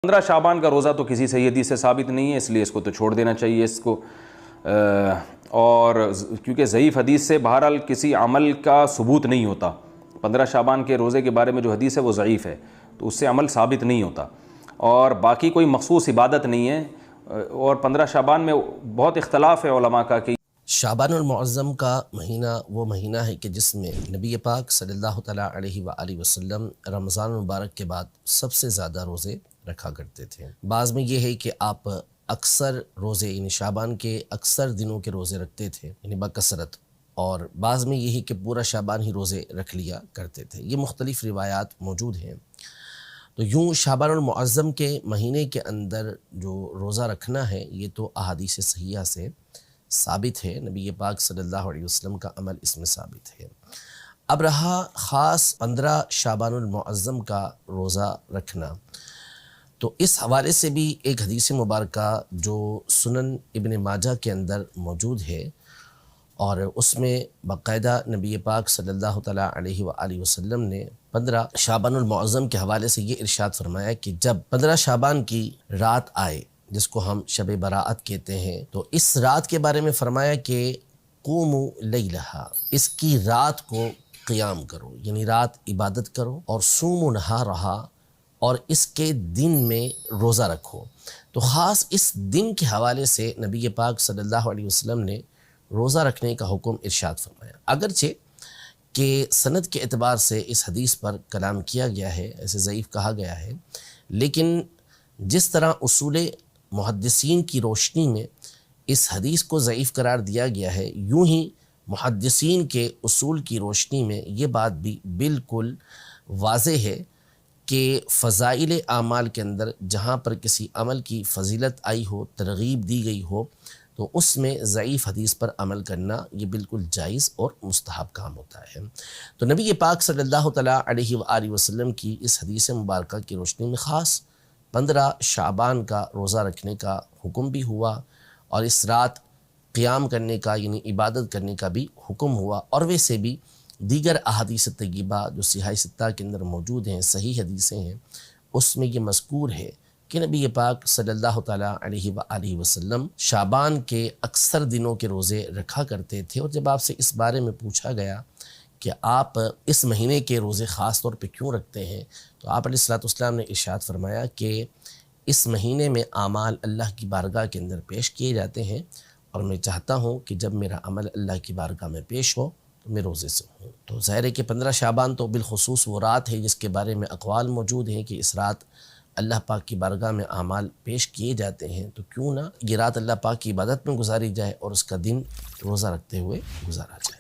15 شعبان کا روزہ تو کسی صحیح حدیث سے ثابت نہیں ہے، اس لیے اس کو تو چھوڑ دینا چاہیے اس کو، اور کیونکہ ضعیف حدیث سے بہرحال کسی عمل کا ثبوت نہیں ہوتا۔ 15 شعبان کے روزے کے بارے میں جو حدیث ہے وہ ضعیف ہے، تو اس سے عمل ثابت نہیں ہوتا، اور باقی کوئی مخصوص عبادت نہیں ہے۔ اور 15 شعبان میں بہت اختلاف ہے علماء کا کہ شعبان المعظم کا مہینہ وہ مہینہ ہے کہ جس میں نبی پاک صلی اللہ تعالیٰ علیہ وآلہ وسلم رمضان المبارک کے بعد سب سے زیادہ روزے رکھا کرتے تھے۔ بعض میں یہ ہے کہ آپ اکثر روزے یعنی شعبان کے اکثر دنوں کے روزے رکھتے تھے یعنی بکثرت، اور بعض میں یہ ہے کہ پورا شعبان ہی روزے رکھ لیا کرتے تھے۔ یہ مختلف روایات موجود ہیں۔ تو یوں شعبان المعظم کے مہینے کے اندر جو روزہ رکھنا ہے یہ تو احادیث صحیحہ سے ثابت ہے، نبی پاک صلی اللہ علیہ وسلم کا عمل اس میں ثابت ہے۔ اب رہا خاص 15 شعبان المعظم کا روزہ رکھنا، تو اس حوالے سے بھی ایک حدیث مبارکہ جو سنن ابن ماجہ کے اندر موجود ہے، اور اس میں باقاعدہ نبی پاک صلی اللہ تعالیٰ علیہ وآلہ وسلم نے 15 شعبان المعظم کے حوالے سے یہ ارشاد فرمایا کہ جب 15 شعبان کی رات آئے، جس کو ہم شب براءت کہتے ہیں، تو اس رات کے بارے میں فرمایا کہ قوموا لیلہا، اس کی رات کو قیام کرو، یعنی رات عبادت کرو، اور صوموا نہارہا، اور اس کے دن میں روزہ رکھو۔ تو خاص اس دن کے حوالے سے نبی پاک صلی اللہ علیہ وسلم نے روزہ رکھنے کا حکم ارشاد فرمایا۔ اگرچہ کہ سند کے اعتبار سے اس حدیث پر کلام کیا گیا ہے، ایسے ضعیف کہا گیا ہے، لیکن جس طرح اصول محدثین کی روشنی میں اس حدیث کو ضعیف قرار دیا گیا ہے، یوں ہی محدثین کے اصول کی روشنی میں یہ بات بھی بالکل واضح ہے کہ فضائل اعمال کے اندر جہاں پر کسی عمل کی فضیلت آئی ہو، ترغیب دی گئی ہو، تو اس میں ضعیف حدیث پر عمل کرنا یہ بالکل جائز اور مستحب کام ہوتا ہے۔ تو نبی پاک صلی اللہ تعالیٰ علیہ وآلہ وسلم کی اس حدیث مبارکہ کی روشنی میں خاص 15 شعبان کا روزہ رکھنے کا حکم بھی ہوا، اور اس رات قیام کرنے کا یعنی عبادت کرنے کا بھی حکم ہوا، اور ویسے بھی دیگر احادیث طیبہ جو صحیح ستہ کے اندر موجود ہیں، صحیح حدیثیں ہیں، اس میں یہ مذکور ہے کہ نبی پاک صلی اللہ تعالیٰ علیہ وآلہ وسلم شعبان کے اکثر دنوں کے روزے رکھا کرتے تھے۔ اور جب آپ سے اس بارے میں پوچھا گیا کہ آپ اس مہینے کے روزے خاص طور پہ کیوں رکھتے ہیں، تو آپ علیہ السلام نے ارشاد فرمایا کہ اس مہینے میں اعمال اللہ کی بارگاہ کے اندر پیش کیے جاتے ہیں، اور میں چاہتا ہوں کہ جب میرا عمل اللہ کی بارگاہ میں پیش ہو تو میں روزے سے ہوں۔ تو ظاہر ہے کہ 15 شعبان تو بالخصوص وہ رات ہے جس کے بارے میں اقوال موجود ہیں کہ اس رات اللہ پاک کی بارگاہ میں اعمال پیش کیے جاتے ہیں، تو کیوں نہ یہ رات اللہ پاک کی عبادت میں گزاری جائے اور اس کا دن روزہ رکھتے ہوئے گزارا جائے۔